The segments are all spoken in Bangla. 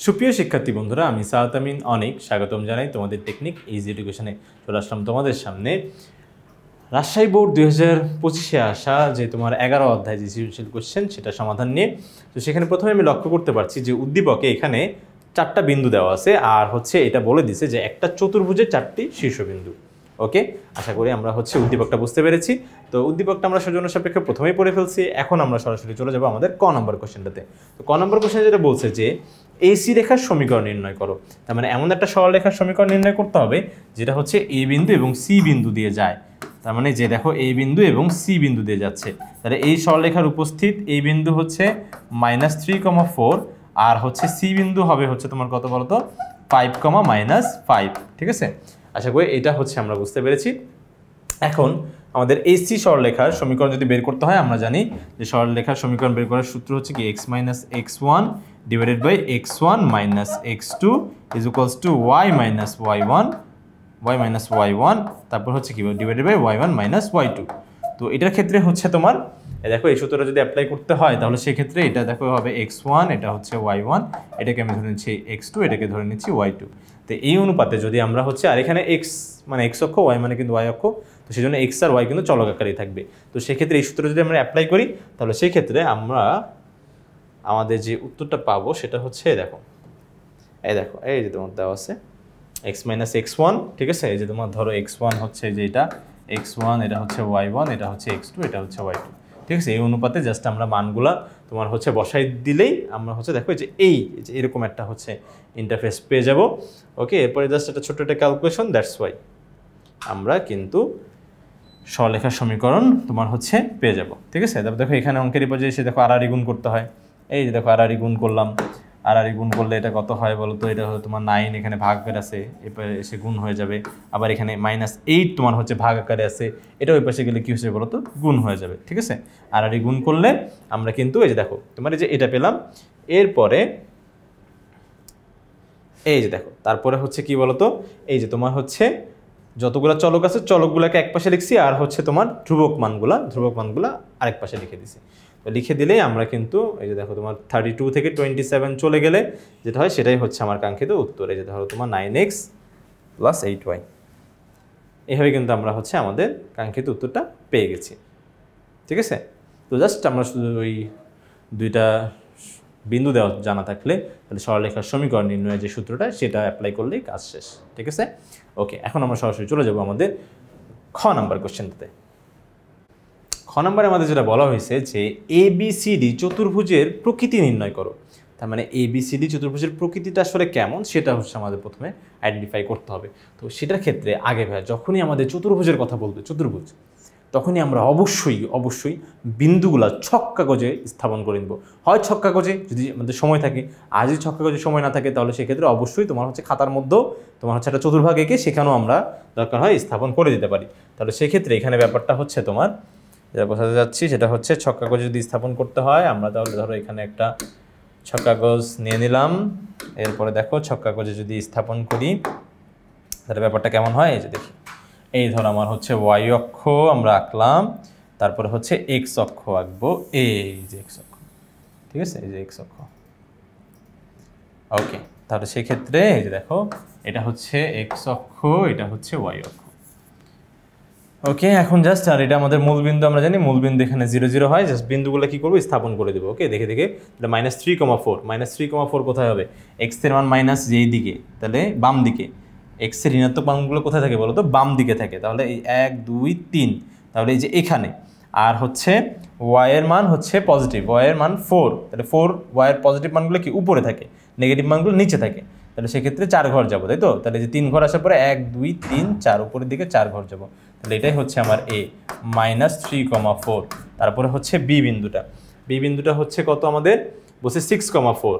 সুপ্রিয় শিক্ষার্থী বন্ধুরা, আমি সাহাত আমিন অনেক স্বাগতম জানাই তোমাদের টেকনিক ইজি এডুকেশনে। চলে আসলাম তোমাদের সামনে রাজশাহী বোর্ড 2025-এ আসা যে তোমার 11 অধ্যায় যে সৃজনশীল কোশ্চেন সেটা সমাধান নিয়ে। তো সেখানে প্রথমে আমি লক্ষ্য করতে পারছি যে উদ্দীপকে এখানে 4টা বিন্দু দেওয়া আছে, আর এটা বলে দিছে যে একটা চতুর্ভুজের 4টি শীর্ষবিন্দু। ওকে, আশা করি আমরা উদ্দীপকটা বুঝতে পেরেছি। তো উদ্দীপকটা আমরা সৌজন্য সাপেক্ষে প্রথমেই পড়ে ফেলছি। এখন আমরা সরাসরি চলে যাবো আমাদের ক নম্বর কোশ্চেনটাতে। তো ক নম্বর কোশ্চেনে যেটা বলছে যে AC রেখার সমীকরণ নির্ণয় করো। তার মানে এমন একটা সরলরেখার সমীকরণ নির্ণয় করতে হবে যেটা A বিন্দু এবং C বিন্দু দিয়ে যায়। তার মানে যে দেখো A বিন্দু এবং C বিন্দু দিয়ে যাচ্ছে, তাহলে এই সরলরেখার উপস্থিত A বিন্দু -3,4 আর C বিন্দু হবে তোমার কত বলতো 5,-5। ঠিক আছে, আশা করি এটা আমরা বুঝতে পেরেছি। এখন আমাদের AC সরলরেখার সমীকরণ যদি বের করতে হয়, আমরা জানি যে সরলরেখার সমীকরণ বের করার সূত্র কি x - x1 divided by x1 - x2 is equals to y - y1 তারপর কি ডিভাইডেড বাই y1 - y2। তো এটার ক্ষেত্রে তোমার দেখো এই সূত্রটা যদি অ্যাপ্লাই করতে হয় তাহলে সেই ক্ষেত্রে এটা দেখো হবে x1, এটা y1, এটাকে আমি ধরে নিচ্ছি x2, এটাকে ধরে নিচ্ছি y2। তো এই অনুপাতে যদি আমরা আর এখানে x মানে x অক্ষ, y মানে কিন্তু y অক্ষ, তো সেই জন্য x আর y কিন্তু চলক আকারেই থাকবে। তো সেক্ষেত্রে এই সূত্র যদি আমরা অ্যাপ্লাই করি তাহলে সেই ক্ষেত্রে আমরা আমাদের যে উত্তরটা পাবো সেটা দেখো এই যে তোমার দেওয়া আছে x - x1। ঠিক আছে, এই যে তোমার ধরো x1 যে এটা x1, এটা y1, এটা x2, এটা y2। ঠিক আছে, এই অনুপাতে জাস্ট আমরা মানগুলা তোমার বসাই দিলেই আমরা দেখো যে এই যে এরকম একটা ইন্টারফেস পেয়ে যাব। ওকে, এরপরে জাস্ট একটা ছোট্ট একটা ক্যালকুলেশন, দ্যাটস ওয়াই আমরা কিন্তু সরলরেখার সমীকরণ তোমার পেয়ে যাব। ঠিক আছে, তারপর দেখো এখানে অঙ্কের পর্যায়ে এসে দেখো আড়াআড়ি গুণ করতে হয়। এই যে দেখো আড়াআড়ি গুণ করলাম, আড়াআড়ি গুণ করলে এটা কত হয় বলো তো, এটা হলো তোমার 9, এখানে ভাগ আকারে আছে, এরপরে এসে গুণ হয়ে যাবে। আবার এখানে -8 তোমার ভাগ আকারে আছে, এটা ওই পাশে গেলে কি হচ্ছে বলো তো, গুণ হয়ে যাবে। ঠিক আছে, আড়াআড়ি গুণ করলে আমরা কিন্তু এই যে দেখো তোমার এই যে এটা পেলাম। এরপরে এই যে দেখো তারপরে কি বলো তো, এই যে তোমার যতগুলা চলক আছে চলকগুলোকে এক পাশে লিখছি, আর তোমার ধ্রুবক মানগুলা আরেক পাশে লিখে দিছি। তো লিখে দিলেই আমরা কিন্তু এই যে দেখো তোমার 32 থেকে 27 চলে গেলে যেটা হয় সেটাই আমার কাঙ্ক্ষিত উত্তর। এই যে ধরো তোমার 9x + 8y, এইভাবে কিন্তু আমরা আমাদের কাঙ্ক্ষিত উত্তরটা পেয়ে গেছি। ঠিক আছে, তো জাস্ট আমরা শুধু ওই দুইটা বিন্দু দেওয়া জানা থাকলে তাহলে সরলরেখার সমীকরণ নির্ণয়ের যে সূত্রটা সেটা অ্যাপ্লাই করলেই কাজ শেষ। ঠিক আছে, ওকে, এখন আমরা সরাসরি চলে যাব আমাদের খ নাম্বার কোশ্চেনটাতে। খ নাম্বারে আমাদের যেটা বলা হয়েছে যে ABCD চতুর্ভুজের প্রকৃতি নির্ণয় করো। তার মানে ABCD চতুর্ভুজের প্রকৃতিটা আসলে কেমন সেটা আমাদের প্রথমে আইডেন্টিফাই করতে হবে। তো সেটার ক্ষেত্রে আগে যখনই আমাদের চতুর্ভুজের কথা বলবে চতুর্ভুজ, তখনই আমরা অবশ্যই বিন্দুগুলা ছক কাগজে স্থাপন করে নেব। হয় ছক কাগজে যদি আমাদের সময় থাকে, আর যদি ছক কাগজে সময় না থাকে তাহলে সেক্ষেত্রে অবশ্যই তোমার খাতার মধ্যেও তোমার একটা চতুর্ভাগ এঁকে সেখানেও আমরা দরকার হয় স্থাপন করে দিতে পারি। তাহলে সেক্ষেত্রে এখানে ব্যাপারটা তোমার যেটা বোঝাতে যাচ্ছি সেটা ছক কাগজে যদি স্থাপন করতে হয়, আমরা তাহলে ধরো এখানে একটা ছক কাগজ নিয়ে নিলাম। এরপরে দেখো ছক কাগজে যদি স্থাপন করি তাহলে ব্যাপারটা কেমন হয়, এই যে দেখি, এই ধর আমার y অক্ষ আমরা আঁকলাম, তারপরে x অক্ষ আঁকবো, এই যে x অক্ষ। ঠিক আছে, এই যে x অক্ষ। ওকে, তাহলে সেই ক্ষেত্রে এই যে দেখো এটা x অক্ষ, এটা y অক্ষ। ওকে, এখন জাস্ট আর এটা আমাদের মূল বিন্দু, আমরা জানি মূল বিন্দু এখানে 0, 0 হয়। জাস্ট বিন্দুগুলো কি করবো, স্থাপন করে দেবো। ওকে, দেখে এটা -3,4 কোথায় হবে, x এর মান মাইনাস যেই দিকে, তাহলে বাম দিকে। x এর ঋণাত্মক মানগুলো কোথায় থাকে বলো তো, বাম দিকে থাকে। তাহলে এই 1, 2, 3, তাহলে এই যে এখানে। আর y এর মান পজিটিভ, y এর মান 4, তাহলে 4 y এর পজিটিভ মানগুলো কি উপরে থাকে, নেগেটিভ মানগুলো নিচে থাকে। তাহলে সেক্ষেত্রে 4 ঘর যাবো, তাই তো। তাহলে যে 3 ঘর আসার পরে 1, 2, 3, 4 উপরের দিকে 4 ঘর যাবো। তাহলে এটাই আমার A -3,4। তারপরে B বিন্দুটা, কত আমাদের বলছে 6,4।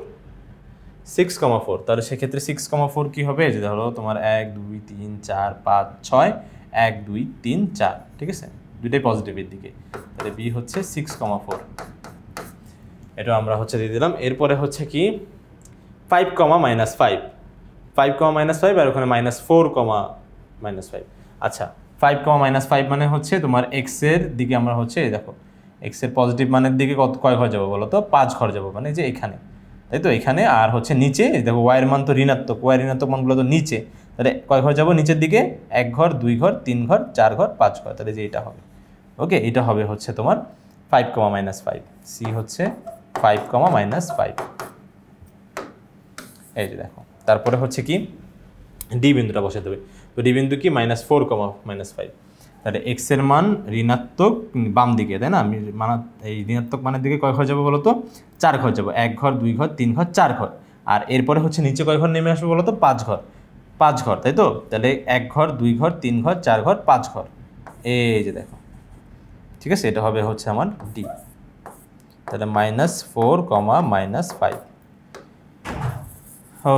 তাহলে সেক্ষেত্রে 6,4 কি হবে, যে ধরো তোমার 1, 2, 3, 4, 5, 6, 1, 2, 3, 4। ঠিক আছে, দুইটাই পজিটিভের দিকে। তাহলে B 6,4, এটা আমরা দিয়ে দিলাম। এরপরে কি 5, -5, 5, আর ওখানে -4, -5। আচ্ছা, 5, -5 মানে তোমার x এর দিকে আমরা দেখো x এর পজিটিভ মানের দিকে কয় ঘর যাবো বলো তো, 5 ঘর যাবো, মানে যে এখানে। তাই তো এখানে, আর হচ্ছে নিচে দেখো ওয়াইয়ের মান তো ঋণাত্মক, ওয়াই ঋণাত্মক মানগুলো তো নিচে, তাহলে কয় ঘর যাবো নিচের দিকে, 1 ঘর 2 ঘর 3 ঘর 4 ঘর 5 ঘর, তাহলে যে এটা হবে ওকে, এটা হবে হচ্ছে তোমার 5, -5, সি হচ্ছে 5, -5, এই যে দেখো। তারপরে হচ্ছে কি ডি বিন্দুটা বসে দেবে, তো ডি বিন্দু কি -4, -5, তাহলে এক্স এর মান ঋণাত্মক বাম দিকে, তাই না, আমি এই ঋণাত্মক মানের দিকে কয় ঘর যাবো বলো তো, 4 ঘর যাবো, 1 ঘর 2 ঘর 3 ঘর 4 ঘর, আর এরপরে হচ্ছে নিচে কয় ঘর নেমে আসবে বলো তো, 5 ঘর, 5 ঘর, তাই তো, তাহলে 1 ঘর 2 ঘর 3 ঘর 4 ঘর 5 ঘর, এই যে দেখো, ঠিক আছে, এটা হবে হচ্ছে আমার ডি, তাহলে -4, -5।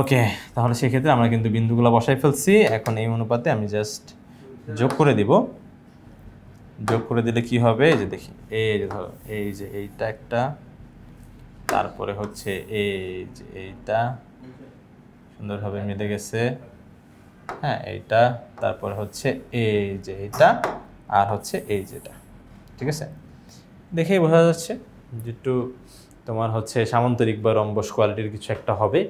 ওকে, তাহলে সেক্ষেত্রে আমরা কিন্তু বিন্দুগুলো বসাই ফেলছি। এখন এই অনুপাতে আমি জাস্ট যোগ করে দিব, যোগ করে দিলে কি হবে, এই যে দেখি, এই যে ধরো এই যে এইটা একটা, তারপরে হচ্ছে এই যে এইটা সুন্দরভাবে মিলে গেছে, হ্যাঁ এইটা, তারপরে হচ্ছে এই যে এইটা, আর হচ্ছে এই যেটা, ঠিক আছে, দেখেই বোঝা যাচ্ছে যে একটু তোমার হচ্ছে সামান্তরিক বা রম্বস কোয়ালিটির কিছু একটা হবে,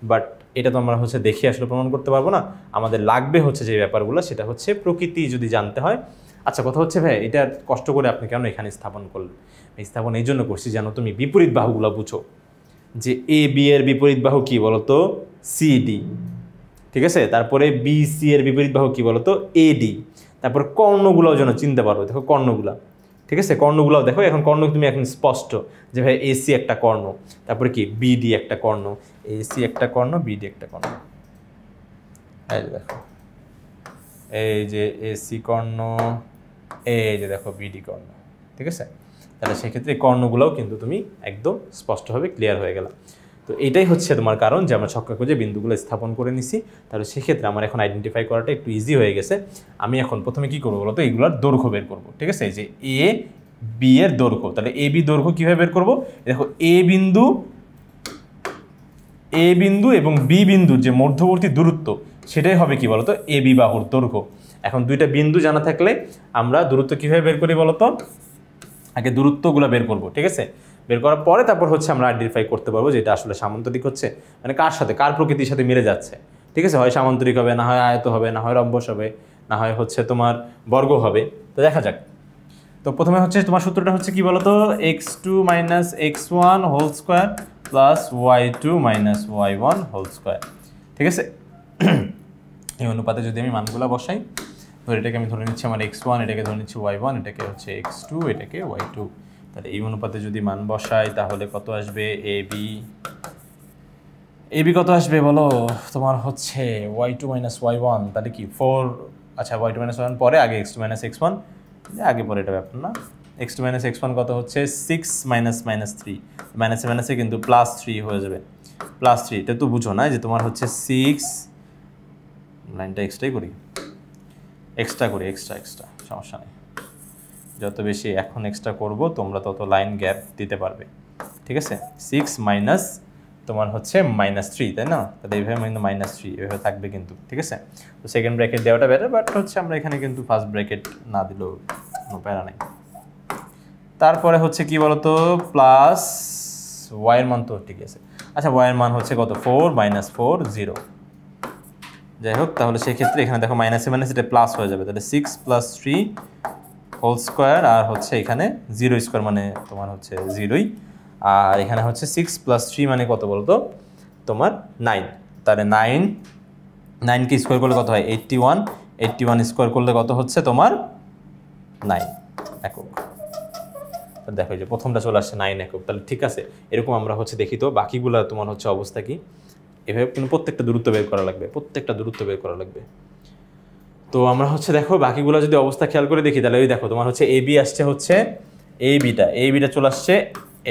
বাট এটা তো আমরা হচ্ছে দেখে আসলে প্রমাণ করতে পারবো না, আমাদের লাগবে হচ্ছে যে ব্যাপারগুলো, সেটা হচ্ছে প্রকৃতি যদি জানতে হয়। আচ্ছা, কথা হচ্ছে ভাই এটা কষ্ট করে আপনি কেন এখানে স্থাপন করলেন? স্থাপন এই জন্য করছি যেন তুমি বিপরীত বাহুগুলো বুঝো, যে এ বি এর বিপরীত বাহু কি বলতো, সিডি, ঠিক আছে, তারপরে বি সি এর বিপরীত বাহু কি বলতো, এডি, তারপর কর্ণগুলোও যেন চিনতে পারো, দেখো কর্ণগুলা, ঠিক আছে, কর্ণগুলোও দেখো, এখন কর্ণ তুমি এখন স্পষ্ট যে ভাই এসি একটা কর্ণ, তারপরে কি বিডি একটা কর্ণ, এসি একটা কর্ণ, বিডি একটা কর্ণ, এই যে দেখো, এই যে এসি কর্ণ, এই যে দেখো বিডি কর্ণ, ঠিক আছে, তাহলে সেক্ষেত্রে কর্ণগুলোও কিন্তু তুমি একদম স্পষ্টভাবে ক্লিয়ার হয়ে গেল। তো এটাই হচ্ছে তোমার কারণ যে আমরা ছক্কা খুঁজে বিন্দুগুলো স্থাপন করে নিছি, তাহলে সেক্ষেত্রে আমার এখন আইডেন্টিফাই করাটা একটু ইজি হয়ে গেছে। আমি এখন প্রথমে কি করবো বলতো, এগুলোর দৈর্ঘ্য বের করবো, ঠিক আছে, যে এ বি এর দৈর্ঘ্য, তাহলে এ বি দৈর্ঘ্য কীভাবে বের করবো, দেখো এ বিন্দু এবং বি বিন্দুর যে মধ্যবর্তী দূরত্ব সেটাই হবে কি বলতো, এ বি বাহুর দৈর্ঘ্য। এখন দুইটা বিন্দু জানা থাকলে আমরা দূরত্ব কীভাবে বের করি বলতো, আগে দূরত্বগুলো বের করবো, ঠিক আছে, বের করার পরে তারপর হচ্ছে আমরা আইডেন্টিফাই করতে পারবো যে এটা আসলে সামান্তরিক হচ্ছে, মানে কার সাথে, কার প্রকৃতির সাথে মিলে যাচ্ছে, ঠিক আছে, হয় সামান্তরিক হবে, না হয় আয়ত হবে, না হয় রম্বস হবে, না হয় হচ্ছে তোমার বর্গ হবে, তো দেখা যাক। তো প্রথমে হচ্ছে তোমার সূত্রটা হচ্ছে কি বলতো, x2 - x1 whole square plus y2 - y1 whole square, ঠিক আছে। এই অনুপাতে যদি আমি মানগুলো বসাই, তো এটাকে আমি ধরে নিচ্ছি আমার x1, এটাকে ধরে নিচ্ছি y1, এটাকে হচ্ছে x2, এটাকে y2, তাহলে এই অনুপাতে যদি মান বসাই তাহলে কত আসবে, এবি কত আসবে বলো, তোমার হচ্ছে y2 - y1, তাহলে কি 4, আচ্ছা y2 - y1 পরে, আগে x2 - x1, আগে পরে এটা ব্যাপার না, x2 - x1 কত হচ্ছে 6 -3, মাইনাসে কিন্তু +3 হয়ে যাবে, +3, এটা তো বুঝো না যে তোমার হচ্ছে 6, লাইনটা এক্সট্রাই করি, এক্সট্রা সমস্যা নেই, যত বেশি এখন এক্সট্রা করব তোমরা তত লাইন গ্যাপ দিতে পারবে, ঠিক আছে, 6 মাইনাস তোমার হচ্ছে -3, তাই না, তাহলে এইভাবে -3 এভাবে থাকবে কিন্তু, ঠিক আছে। তো সেকেন্ড ব্র্যাকেট দেওয়াটা বেটার, বাট হচ্ছে আমরা এখানে কিন্তু ফার্স্ট ব্র্যাকেট না দিলেও কোনো প্যারা নাই। তারপরে হচ্ছে কি বলতো, প্লাস ওয়াইয়ের মান তো ঠিক আছে, আচ্ছা ওয়াইয়ের মান হচ্ছে কত, 4 - 4 0, যাই হোক, তাহলে সেক্ষেত্রে এখানে দেখো মাইনাসে এটা প্লাস হয়ে যাবে, তাহলে 6 + 3 হোল স্কোয়ার, আর হচ্ছে এখানে 0 স্কোয়ার মানে তোমার হচ্ছে 0ই, আর এখানে হচ্ছে 6 + 3 মানে কত বলতো, তোমার 9, তাহলে 9কে স্কোয়ার করলে কত হয় 81 স্কোয়ার করলে কত হচ্ছে তোমার 9 একক, তাহলে দেখো যে প্রথমটা চলে আসছে 9 একক, তাহলে ঠিক আছে, এরকম আমরা হচ্ছে দেখি তো বাকিগুলো তোমার হচ্ছে অবস্থা কি, এভাবে কিন্তু প্রত্যেকটা দূরত্ব বের করা লাগবে, তো আমরা হচ্ছে দেখো বাকিগুলো যদি অবস্থা খেয়াল করে দেখি, তাহলে ওই দেখো তোমার হচ্ছে এবি আসছে হচ্ছে এই বিটা চলে আসছে,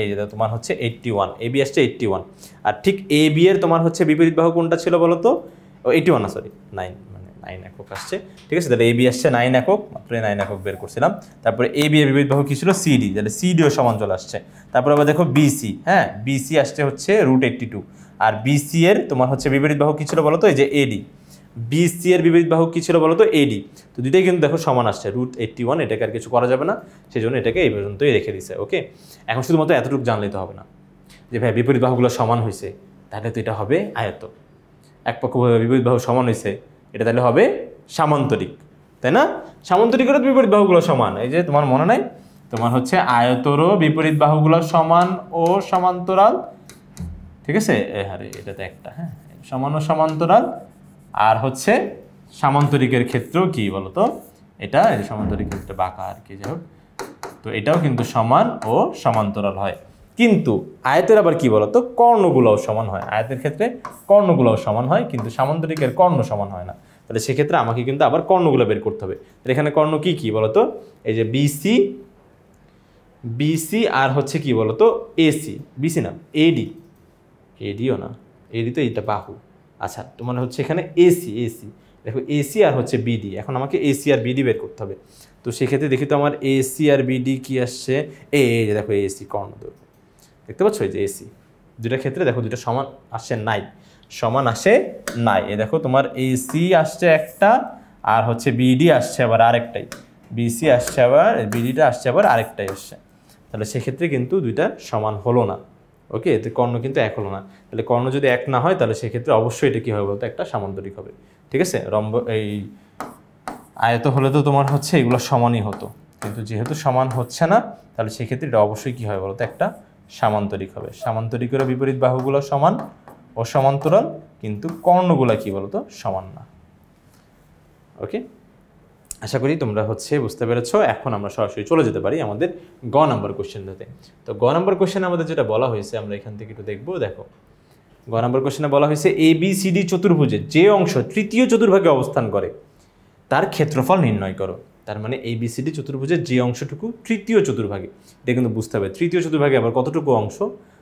এই যে তোমার হচ্ছে 81, এবি আসছে 81, আর ঠিক এবি এর তোমার হচ্ছে বিপরীত বাহু কোনটা ছিল বলো তো, 81 না সরি 9, মানে 9 একক আসছে, ঠিক আছে, তাহলে এবি আসছে 9 একক, মাত্র 9 একক বের করছিলাম, তারপরে এবি এর বিপরীত বাহু কি ছিল, সিডি, তাহলে সিডিও সমান চলে আসছে, তারপর আবার দেখো বিসি, হ্যাঁ বিসি আসছে হচ্ছে √82, আর বিসি এর তোমার হচ্ছে বিপরীত বাহু কি ছিল বলো তো, এই যে এডি, বিসি এর বিপরীত বাহু কি ছিল বলো তো, এডি, তো দুইটাই কিন্তু দেখো সমান আসছে, √81, এটাকে আর কিছু করা যাবে না, সেই জন্য এটাকে এই পর্যন্তই রেখে দিছে, ওকে। এখন শুধুমাত্র এতটুকু জানলেই তো হবে না যে ভাই বিপরীত বাহুগুলো সমান হয়েছে, তাহলে তো এটা হবে আয়ত। এক পক্ষ বিপরীত বাহু সমান হয়েছে, এটা তাহলে হবে সামান্তরিক, তাই না? সামান্তরিকেরও বিপরীত বাহুগুলো সমান, এই যে তোমার মনে নাই, তোমার হচ্ছে আয়তরও বিপরীত বাহুগুলো সমান ও সমান্তরাল, ঠিক আছে? আরে এটা তো একটা, হ্যাঁ, সমান ও সমান্তরাল। আর হচ্ছে সামান্তরিকের ক্ষেত্রেও কি বলতো, এটা সামান্তরিক ক্ষেত্রে বাঁকা আর কি, যাই হোক, তো এটাও কিন্তু সমান ও সমান্তরাল হয়। কিন্তু আয়তের আবার কি বলতো, কর্ণগুলোও সমান হয়। আয়তের ক্ষেত্রে কর্ণগুলোও সমান হয়, কিন্তু সামান্তরিকের কর্ণ সমান হয় না। তাহলে সেক্ষেত্রে আমাকে কিন্তু আবার কর্ণগুলো বের করতে হবে। তাহলে এখানে কর্ণ কি কি বলতো, এই যে বিসি, বিসি আর হচ্ছে কি বলতো এসি, বিসি না এডি, এডিও না, এডি তো এইটা বাহু। আচ্ছা, তোমার হচ্ছে এখানে এসি, এসি দেখো এসি আর হচ্ছে বিডি। এখন আমাকে এসি আর বিডি বের করতে হবে। তো সেক্ষেত্রে দেখি তো আমার এসি আর বিডি কি আসছে, এই যে দেখো এসি কর্ণ দৈর্ঘ্য, দেখতে পাচ্ছ এই যে এসি, দুইটা ক্ষেত্রে দেখো দুইটা সমান আসে নাই, সমান আসে নাই। এই দেখো তোমার এসি আসছে একটা, আর হচ্ছে বিডি আসছে আবার আরেকটাই, বিসি আসছে আবার, বিডিটা আসছে আবার আরেকটাই আসছে। তাহলে সেক্ষেত্রে কিন্তু দুইটা সমান হলো না। ওকে, এতে কর্ণ কিন্তু এক হলো না। তাহলে কর্ণ যদি এক না হয় তাহলে সেক্ষেত্রে অবশ্যই এটা কী হবে বলতো, একটা সামান্তরিক হবে, ঠিক আছে? এই আয়ত হলে তো তোমার হচ্ছে এগুলো সমানই হতো, কিন্তু যেহেতু সমান হচ্ছে না তাহলে সেক্ষেত্রে এটা অবশ্যই কী হবে বলতো, একটা সামান্তরিক হবে। সামান্তরিকেরও বিপরীত বাহুগুলো সমান ও সমান্তরাল, কিন্তু কর্ণগুলো কী বলতো, সমান না। ওকে, আশা করি তোমরা হচ্ছে বুঝতে পেরেছো। এখন আমরা সরাসরি চলে যেতে পারি আমাদের গ নাম্বার কোশ্চেনটাতে। তো গ নাম্বার কোশ্চেনে আমাদের যেটা বলা হয়েছে আমরা এখান থেকে একটু দেখবো। দেখো, গ নাম্বার কোশ্চেনে বলা হয়েছে ABCD চতুর্ভুজের যে অংশ তৃতীয় চতুর্ভাগে অবস্থান করে তার ক্ষেত্রফল নির্ণয় করো। তার মানে ABCD চতুর্ভুজের যে অংশটুকু তৃতীয় চতুর্ভাগে, এটা কিন্তু বুঝতে হবে তৃতীয় চতুর্ভাগে আবার কতটুকু অংশ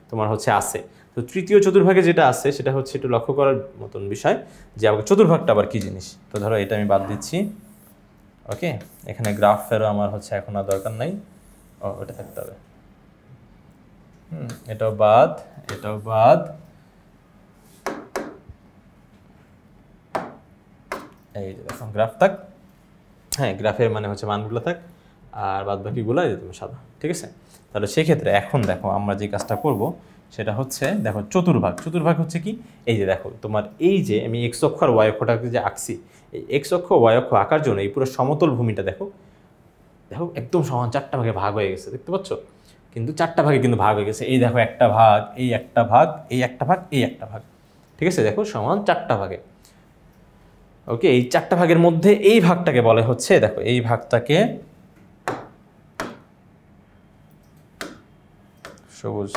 তোমার হচ্ছে আছে। তো তৃতীয় চতুর্ভাগে যেটা আছে সেটা হচ্ছে একটু লক্ষ্য করার মতন বিষয়, যে আবার চতুর্ভাগটা আবার কী জিনিস। তো ধরো এটা আমি বাদ দিচ্ছি। ওকে, এখানে গ্রাফেরও আমার হচ্ছে এখন আর দরকার নাই, ওটা থাকতে হবে। এটাও বাদ, এটাও বাদ, এই যে দেখো গ্রাফ থাক, হ্যাঁ গ্রাফের মানে হচ্ছে মানগুলো থাক, আর বাদ বাকিগুলো এই যে তুমি সাদা, ঠিক আছে? তাহলে সেক্ষেত্রে এখন দেখো আমরা যে কাজটা করব সেটা হচ্ছে, দেখো চতুর্ভাগ, চতুর্ভাগ হচ্ছে কি, এই যে দেখো তোমার এই যে আমি এক্স অক্ষ আর ওয়াই অক্ষটাকে যে আঁকছি, এই এক্স অক্ষ ওয়াই অক্ষ আঁকার জন্য এই পুরো সমতল ভূমিটা দেখো, দেখো একদম সমান চারটা ভাগে ভাগ হয়ে গেছে, দেখতে পাচ্ছ? কিন্তু চারটা ভাগে কিন্তু ভাগ হয়ে গেছে, এই দেখো একটা ভাগ, এই একটা ভাগ, এই একটা ভাগ, এই একটা ভাগ, ঠিক আছে? দেখো সমান চারটা ভাগে। ওকে, এই চারটা ভাগের মধ্যে এই ভাগটাকে বলে হচ্ছে, দেখো এই ভাগটাকে সবুজ,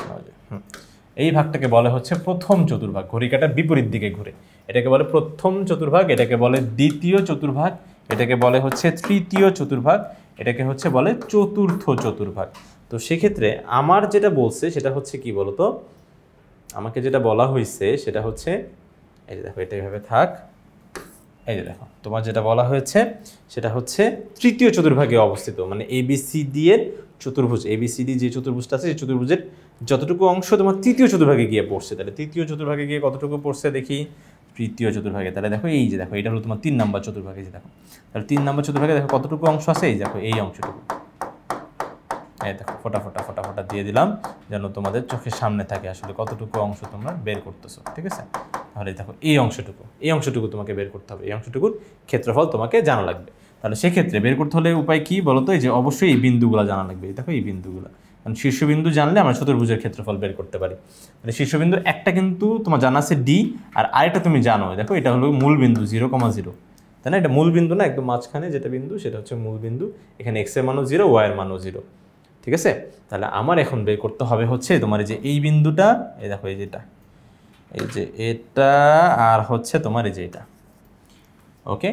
এই ভাগটাকে বলে হচ্ছে প্রথম চতুর্ভাগ, ঘড়ি কাঁটার বিপরীত দিকে ঘুরে, এটাকে বলে প্রথম চতুর্ভাগ, এটাকে বলে দ্বিতীয় চতুর্ভাগ, এটাকে বলে হচ্ছে তৃতীয় চতুর্ভাগ, এটাকে হচ্ছে বলে চতুর্থ চতুর্ভাগ। তো সেক্ষেত্রে আমার যেটা বলছে সেটা হচ্ছে কি বলতো, আমাকে যেটা বলা হয়েছে সেটা হচ্ছে, এই যে দেখো এটা এভাবে থাক, এই যে দেখো তোমার যেটা বলা হয়েছে সেটা হচ্ছে তৃতীয় চতুর্ভাগে অবস্থিত, মানে ABCD এর চতুর্ভুজ, ABCD যে চতুর্ভুজটা আছে সেই চতুর্ভুজের যতটুকু অংশ তোমার তৃতীয় চতুর্ভাগে গিয়ে পড়ছে, তাহলে তৃতীয় চতুর্ভাগে গিয়ে কতটুকু পড়ছে দেখি, তৃতীয় চতুর্ভাগে, তাহলে দেখো এই যে দেখো এটা হলো তোমার 3 নম্বর চতুর্ভাগে, যে দেখো তাহলে 3 নম্বর চতুর্ভাগে দেখো কতটুকু অংশ আছে, এই দেখো এই অংশটুকু, এই দেখো ফোটা ফোটা ফোটা ফোটা দিয়ে দিলাম যেন তোমাদের চোখের সামনে থাকে আসলে কতটুকু অংশ তোমরা বের করতেছো, ঠিক আছে? তাহলে দেখো এই অংশটুকু, এই অংশটুকু তোমাকে বের করতে হবে, এই অংশটুকুর ক্ষেত্রফল তোমাকে জানা লাগবে। তাহলে সেক্ষেত্রে বের করতে হলে উপায় কি বলতো, এই যে অবশ্যই এই বিন্দুগুলো জানা লাগবে, দেখো এই বিন্দুগুলো, কারণ শীর্ষবিন্দু জানলে আমরা চতুর্ভুজের ক্ষেত্রফল বের করতে পারি। তাহলে শীর্ষবিন্দু একটা কিন্তু তোমার জানা আছে D, আর আরেকটা তুমি জানো, দেখো এটা হলো মূল বিন্দু 0,0, তাই না? এটা মূল বিন্দু না, একদম মাঝখানে যেটা বিন্দু সেটা হচ্ছে মূল বিন্দু, এখানে x এর মানও 0, y এর মানও 0, ঠিক আছে? তাহলে আমার এখন বের করতে হবে হচ্ছে তোমার এই যে এই বিন্দুটা, এই দেখো এই যেটা, এই যে এটা, আর হচ্ছে তোমার এই যে এটা। ওকে,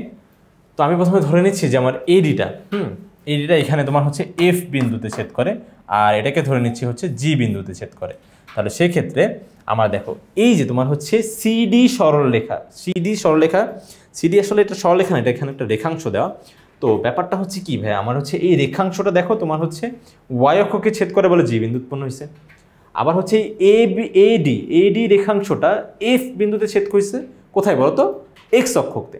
তো আমি প্রথমে ধরে নিচ্ছি যে আমার এডিটা, এডিটা এখানে তোমার হচ্ছে F বিন্দুতে ছেদ করে, আর এটাকে ধরে নিচ্ছি হচ্ছে G বিন্দুতে ছেদ করে। তাহলে সেক্ষেত্রে আমার দেখো এই যে তোমার হচ্ছে CD সরলরেখা, CD সরলরেখা, CD আসলে এটা সরলরেখা না, এটা এখানে একটা রেখাংশ দেওয়া। তো ব্যাপারটা হচ্ছে কি ভাই, আমার হচ্ছে এই রেখাংশটা দেখো তোমার হচ্ছে Y অক্ষকে ছেদ করে বলে G বিন্দু উৎপন্ন হয়েছে, আবার হচ্ছে AD রেখাংশটা F বিন্দুতে ছেদ করেছে, কোথায় বলো তো, X অক্ষতে।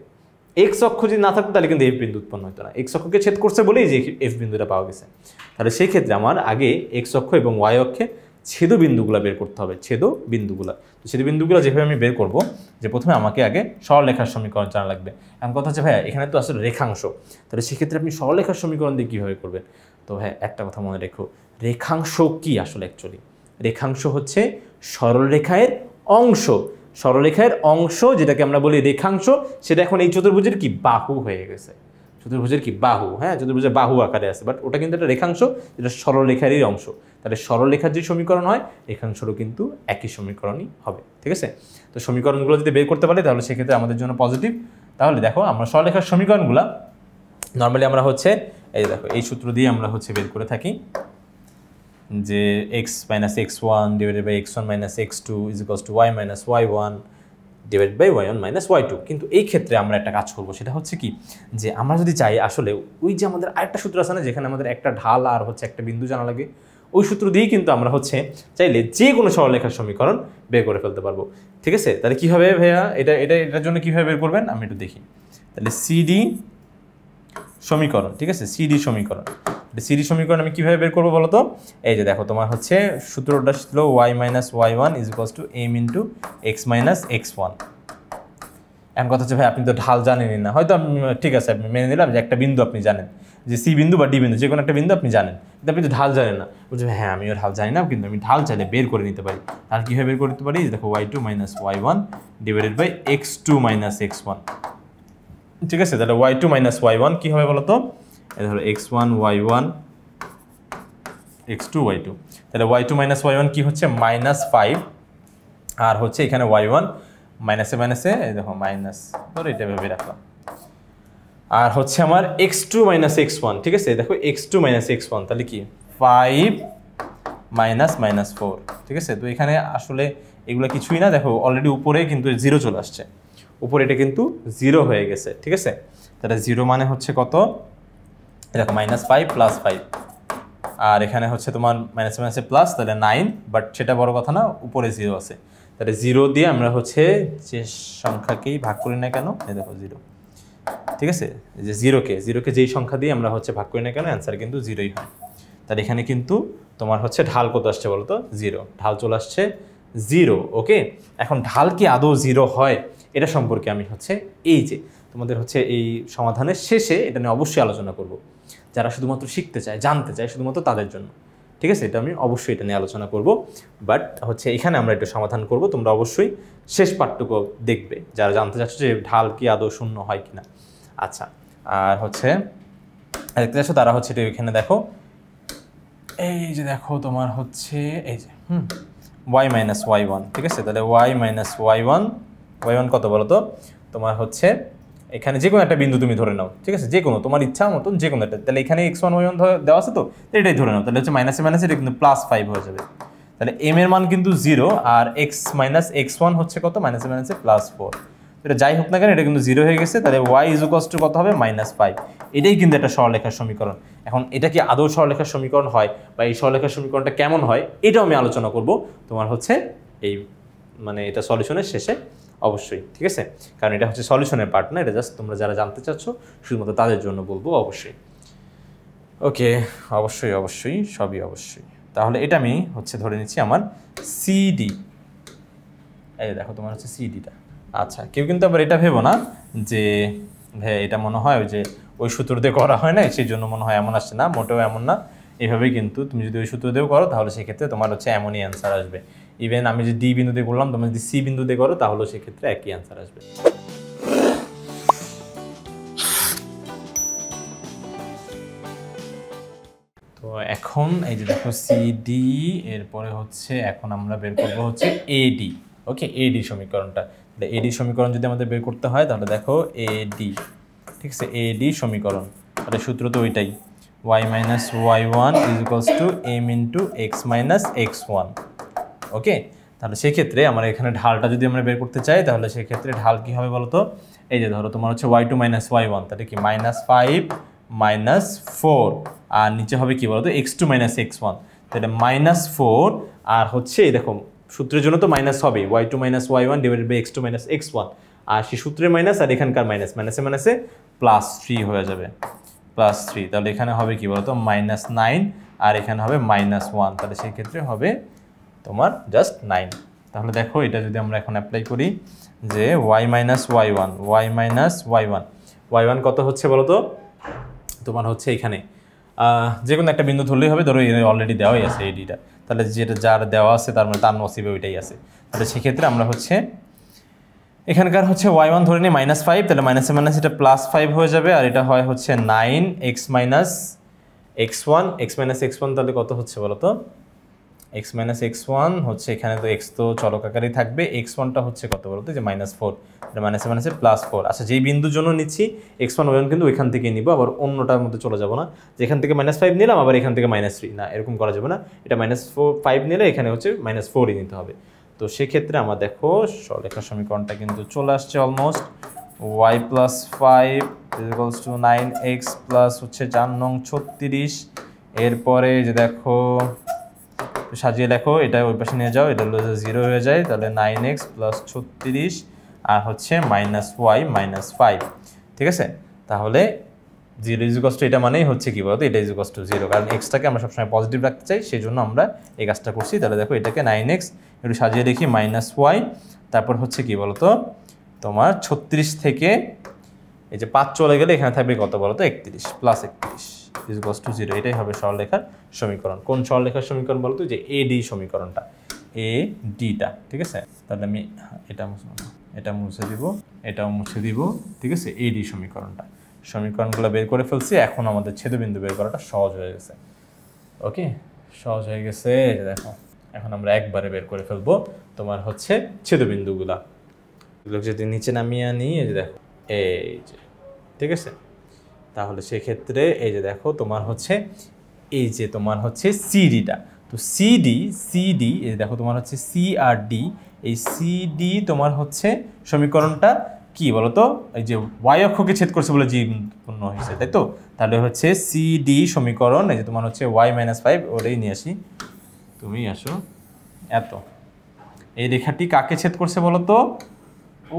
X অক্ষ যদি না থাকতো তাহলে কিন্তু F বিন্দু উৎপন্ন হতো না, X অক্ষকে ছেদ করছে বলেই যে F বিন্দুটা পাওয়া গেছে। তাহলে সেই ক্ষেত্রে আমার আগে X অক্ষ এবং Y অক্ষে ছেদবিন্দুগুলো বের করতে হবে, ছেদবিন্দুগুলো। তো ছেদবিন্দুগুলো যেভাবে আমি বের করব, যে প্রথমে আমাকে আগে সরলরেখার সমীকরণ জানা লাগবে। এখন কথা হচ্ছে ভাইয়া এখানে তো আসলে রেখাংশ, তাহলে সেক্ষেত্রে আপনি সরলরেখার সমীকরণ দিয়ে কীভাবে করবেন? তো হ্যাঁ, একটা কথা মনে রেখো, রেখাংশ কি আসলে অ্যাকচুয়ালি? রেখাংশ হচ্ছে সরলরেখার অংশ। সরলরেখার অংশ যেটাকে আমরা বলি রেখাংশ, সেটা এখন এই চতুর্ভুজের কি বাহু হয়ে গেছে। চতুর্ভুজের কি বাহু, হ্যাঁ চতুর্ভুজের বাহু আকারে আছে, বাট ওটা কিন্তু একটা রেখাংশ, যেটা সরলরেখারই অংশ। তাহলে সরলরেখার যে সমীকরণ হয়, রেখাংশেরও কিন্তু একই সমীকরণই হবে। ঠিক আছে, তো সমীকরণগুলো যদি বের করতে পারি তাহলে সেক্ষেত্রে আমাদের জন্য পজিটিভ। তাহলে দেখো আমরা সরলরেখার সমীকরণগুলো নর্মালি আমরা হচ্ছে এই দেখো এই সূত্র দিয়ে আমরা হচ্ছে বের করে থাকি, যে x minus x1 divided by x1 minus x2 is equals to y minus y1 divided by y1 minus y2। কিন্তু এই ক্ষেত্রে আমরা একটা কাজ করব, সেটা হচ্ছে কি, যে আমরা যদি চাই আসলে ওই যে আমাদের আরেকটা সূত্র আছে না, যেখানে আমাদের একটা ঢাল আর হচ্ছে একটা বিন্দু জানা লাগে, ওই সূত্র দিয়েই কিন্তু আমরা হচ্ছে চাইলে যে কোনো সরলরেখার সমীকরণ বের করে ফেলতে পারবো। ঠিক আছে, তাহলে কীভাবে ভাইয়া এটার জন্য কীভাবে বের করবেন আমি একটু দেখি। তাহলে সিডি সমীকরণ, ঠিক আছে, সিডি সমীকরণ। সিডি সমীকরণ আমি কীভাবে বের করবো বলো তো? এই যে দেখো তোমার হচ্ছে সূত্রটা ছিল y minus y1 is equals to m into x minus x1। এখন কথা হচ্ছে ভাই আপনি তো ঢাল জানেনই না, হয়তো ঠিক আছে আপনি মেনে নিলাম যে একটা বিন্দু আপনি জানেন, যে সি বিন্দু বা ডি বিন্দু যে কোনো একটা বিন্দু আপনি জানেন, কিন্তু আপনি তো ঢাল জানেন না। বলছে হ্যাঁ আমিও ঢাল জানি না, কিন্তু আমি ঢাল চাইলে বের করে নিতে পারি। তাহলে কীভাবে বের করতে পারি? দেখো y2 minus y1 divided by x2 minus x1। ঠিক আছে, তাহলে y2 minus y1 কী হবে বলো তো? এই ধরো x1 y1 x2 y2, তাহলে y2 minus y1 কি হচ্ছে -5, আর হচ্ছে এখানে y1 মাইনাসে মাইনাসে এই দেখো মাইনাস, ধরো এটা ভেবে রাখলাম, আর হচ্ছে আমার x2 minus x1। ঠিক আছে, দেখো x2 minus x1 তাহলে কি 5 মাইনাস মাইনাস 4। ঠিক আছে, তো এখানে আসলে এগুলো কিছুই না, দেখো অলরেডি উপরে কিন্তু 0 চলে আসছে, উপরে এটা কিন্তু 0 হয়ে গেছে। ঠিক আছে, তাহলে 0 মানে হচ্ছে কত? দেখো -5 + 5, আর এখানে হচ্ছে তোমার মাইনাসে মাইনাসে প্লাস, তাহলে 9, বাট সেটা বড় কথা না, উপরে 0 আছে। তাহলে 0 দিয়ে আমরা হচ্ছে যে সংখ্যাকেই ভাগ করি না কেন, এই দেখো 0। ঠিক আছে, যে 0কে যেই সংখ্যা দিয়ে আমরা হচ্ছে ভাগ করি না কেন, অ্যান্সার কিন্তু 0ই হয়। তাহলে এখানে কিন্তু তোমার হচ্ছে ঢাল কত আসছে বলো তো? 0, ঢাল চলে আসছে 0। ওকে, এখন ঢাল কি আদৌ 0 হয়, এটা সম্পর্কে আমি হচ্ছে এই যে তোমাদের হচ্ছে এই সমাধানের শেষে এটা নিয়ে অবশ্যই আলোচনা করব, যারা শুধুমাত্র শিখতে চায়, জানতে চায়, শুধুমাত্র তাদের জন্য। ঠিক আছে, এটা আমি অবশ্যই এটা নিয়ে আলোচনা করব, বাট হচ্ছে এখানে আমরা একটু সমাধান করব। তোমরা অবশ্যই শেষ পাঠটুকু দেখবে যারা জানতে চাচ্ছ যে ঢাল কি আদৌ শূন্য হয় কিনা। আচ্ছা, আর হচ্ছে দেখতে চাচ্ছ তারা হচ্ছে এটা এখানে দেখো, এই যে দেখো তোমার হচ্ছে এই যে y minus y1। ঠিক আছে, তাহলে y minus y1 কত বলো তো? তোমার হচ্ছে এখানে যে কোনো একটা বিন্দু তুমি ধরে নাও। ঠিক আছে, যে কোনো তোমার ইচ্ছা মতন যে কোনো একটা। তাহলে এখানে x1 y1 দেওয়া আছে, তো এটাই ধরে নাও। তাহলে হচ্ছে মাইনাসে মাইনাসে এটা কিন্তু +5 হয়ে যাবে। তাহলে m এর মান কিন্তু 0, আর x minus x1 হচ্ছে কত? মাইনাসে মাইনাসে +4। এটা যাই হোক না কেন এটা কিন্তু 0 হয়ে গেছে। তাহলে y = কত হবে? -5। এটাই কিন্তু একটা সরলরেখার সমীকরণ। এখন এটা কি আদৌ সরলরেখার সমীকরণ হয়, বা এই সরলরেখার সমীকরণটা কেমন হয়, এটাও আমি আলোচনা করব তোমার হচ্ছে এই মানে এটা সলিউশনের শেষে অবশ্যই। ঠিক আছে, কারণ এটা হচ্ছে সলিউশনের পার্ট না, এটা জাস্ট তোমরা যারা জানতে চাচ্ছ শুধুমাত্র তাদের জন্য বলবো অবশ্যই। ওকে, অবশ্যই সবই অবশ্যই। তাহলে এটা আমি হচ্ছে ধরে নিচ্ছি আমার সিডি। এই দেখো তোমার হচ্ছে সিডিটা। আচ্ছা, কেউ কিন্তু আবার এটা ভেবো না যে ভাই এটা মনে হয় ওই যে ওই সূত্র দিয়ে করা হয় না, সেই জন্য মনে হয় এমন আসছে। না, মোটেও এমন না। এভাবেই কিন্তু তুমি যদি ওই সূত্র দিয়েও করো তাহলে সেক্ষেত্রে তোমার হচ্ছে এমনই অ্যান্সার আসবে। ইভেন আমি যদি ডি বিন্দু দিয়ে করলাম, তোমরা যদি সি বিন্দু দিয়ে করো তাহলেও সেক্ষেত্রে একই অ্যান্সার আসবে। তো এখন এই যে দেখো সিডি, এরপরে হচ্ছে এখন আমরা বের করবো হচ্ছে এডি। ওকে, এডি সমীকরণটা। এডি সমীকরণ যদি আমাদের বের করতে হয় তাহলে দেখো এডি, ঠিক আছে, এডি সমীকরণ, তাহলে সূত্র তো ওইটাই, y minus y1 is equals to m into x minus x1। ওকে, তাহলে সেক্ষেত্রে আমরা এখানে ঢালটা যদি আমরা বের করতে চাই তাহলে সেক্ষেত্রে ঢাল কী হবে বলো তো? এই যে ধরো তোমার হচ্ছে y2 minus y1, তাহলে কি -5 -4, আর নিচে হবে কি বলতো? x2 minus x1, তাহলে -4, আর হচ্ছে দেখো সূত্রের জন্য তো মাইনাস হবে, y2 minus y1 divided by x2 minus x1, আর সেই সূত্রের মাইনাস আর এখানকার মাইনাস, মাইনাসে মাইনাসে +3 হয়ে যাবে, +3। তাহলে এখানে হবে কি বলতো? -9, আর এখানে হবে -1, তাহলে সেই ক্ষেত্রে হবে তোমার জাস্ট 9। তাহলে দেখো এটা যদি আমরা এখন অ্যাপ্লাই করি যে y minus y1 y minus y1 y1 কত হচ্ছে বলো তো তোমার হচ্ছে এখানে যে কোনো একটা বিন্দু ধরলেই হবে, ধরো অলরেডি দেওয়াই আছে এই ডিটা, তাহলে যেটা যার দেওয়া আছে তার মানে তার নসিবে ওইটাই আছে। তাহলে সেক্ষেত্রে আমরা হচ্ছে এখানকার হচ্ছে y1 ধরে নিই -5, তাহলে মাইনাসে মাইনাস এটা +5 হয়ে যাবে, আর এটা হয় হচ্ছে 9x minus x1 x minus x1 তাহলে কত হচ্ছে বলো তো x মাইনাস x1 হচ্ছে এখানে তো x তো চলক আকারেই থাকবে, x1টা হচ্ছে কত বলো তো যে -4, তাহলে মাইনাসে মাইনাসে +4। আচ্ছা যেই বিন্দুর জন্য নিচ্ছি x1 y1 কিন্তু ওইখান থেকে নিব, আবার অন্যটার মধ্যে চলে যাব না যেখান থেকে -5 নিলাম আবার এখান থেকে -3 না, এরকম করা যাবে না। এটা -5 নিলে এখানে হচ্ছে -4ই নিতে হবে। তো সেক্ষেত্রে আমার দেখো সরলরেখার সমীকরণটা কিন্তু চলে আসছে অলমোস্ট y + 5 = 9x প্লাস হচ্ছে 4 নং 36। এরপরে যে দেখো সাজিয়ে লেখো, এটা ওই পাশে নিয়ে যাও, এটা হলো 0 হয়ে যায়, তাহলে 9x + 36 আর হচ্ছে -y -5, ঠিক আছে। তাহলে 0 এটা মানেই হচ্ছে কি বলতো এটা 0, কারণ এক্সটাকে আমরা সবসময় পজিটিভ রাখতে চাই, সেই জন্য আমরা এই কাজটা করছি। তাহলে দেখো এটাকে 9x একটু সাজিয়ে দেখি -y, তারপর হচ্ছে কি বলতো তোমার 36 থেকে এই যে 5 চলে গেলে এখানে থাকবে কত বলতো 31 + 31 = 0। এটাই হবে সরলরেখার সমীকরণ। কোন সরলরেখার সমীকরণ বলতো যে AD সমীকরণটা, ADটা, ঠিক আছে। তাহলে আমি এটা মুছে দিব, এটাও মুছে দিব, ঠিক আছে। AD সমীকরণটা, সমীকরণগুলো বের করে ফেলছি, এখন আমাদের ছেদবিন্দু বের করাটা সহজ হয়ে গেছে। ওকে, সহজ হয়ে গেছে। দেখো এখন আমরা একবারে বের করে ফেলবো তোমার হচ্ছে ছেদবিন্দুগুলা। এগুলো যদি নিচে নামিয়ে আনি, এই যে দেখো এই যে, ঠিক আছে। তাহলে সেক্ষেত্রে এই যে দেখো তোমার হচ্ছে এই যে তোমার হচ্ছে সিডিটা, তো সিডি এই দেখো তোমার হচ্ছে সি আর ডি, এই সিডি তোমার হচ্ছে সমীকরণটা কি বলতো এই যে y অক্ষকে ছেদ করছে বলে জি পূর্ণ হয়েছে, তাই তো। তাহলে হচ্ছে সিডি সমীকরণ এই যে তোমার হচ্ছে y - 5, ওটাই নিয়ে আসি, তুমি আসো। এত এই রেখাটি কাকে ছেদ করছে বলতো,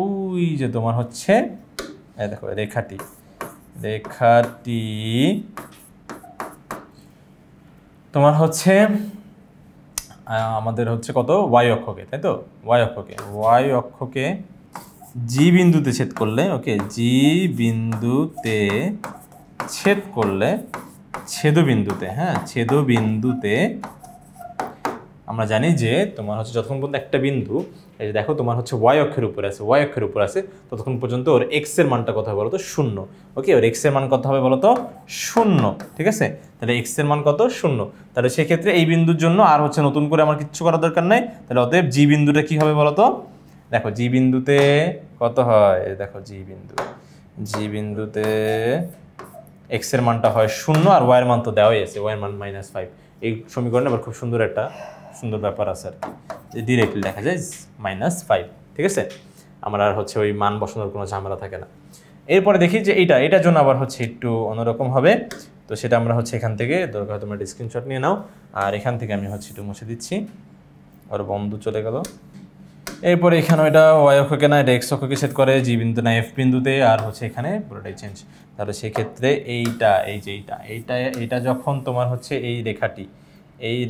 ওই যে তোমার হচ্ছে এই দেখো রেখাটি তোমার হচ্ছে আমাদের হচ্ছে কত y অক্ষকে, তাই তো। y অক্ষকে জি বিন্দুতে ছেদ করলে, ওকে, জি বিন্দুতে ছেদ করলে ছেদবিন্দুতে, হ্যাঁ ছেদবিন্দুতে আমরা জানি যে তোমার হচ্ছে যতক্ষণ পর্যন্ত একটা বিন্দু এই যে দেখো তোমার হচ্ছে y অক্ষের উপর আছে ততক্ষণ পর্যন্ত ওর x এর মানটা কত হবে বলতো 0। ওকে, ওর x এর মান কত হবে বলতো 0, ঠিক আছে। তাহলে x এর মান কত 0। তাহলে সেক্ষেত্রে এই বিন্দুর জন্য আর হচ্ছে নতুন করে আমার কিচ্ছু করার দরকার নাই। তাহলে অতএব জি বিন্দুটা কি হবে বলতো, দেখো জি বিন্দুতে কত হয়, দেখো জি বিন্দুতে x এর মানটা হয় 0 আর y এর মান তো দেওয়াই আছে, y এর মান -5। এই সমীকরণে আবার খুব সুন্দর ব্যাপার আছে আর কি, ডিরেক্টলি লেখা যায় -5, ঠিক আছে। আমার আর হচ্ছে ওই মান বসানোর কোনো ঝামেলা থাকে না। এরপরে দেখি যে এটার জন্য আবার হচ্ছে একটু অন্যরকম হবে, তো সেটা আমরা হচ্ছে এখান থেকে দরকার তোমরা স্ক্রিনশট নিয়ে নাও, আর এখান থেকে আমি হচ্ছে একটু মুছে দিচ্ছি, আর বন্ধু চলে গেল। এরপরে এখানে এটা y অক্ষকে না, এটা x অক্ষকে ছেদ করে, জি বিন্দু না f বিন্দুতে, আর হচ্ছে এখানে পুরোটাই চেঞ্জ। তাহলে সেক্ষেত্রে এইটা যখন তোমার হচ্ছে এই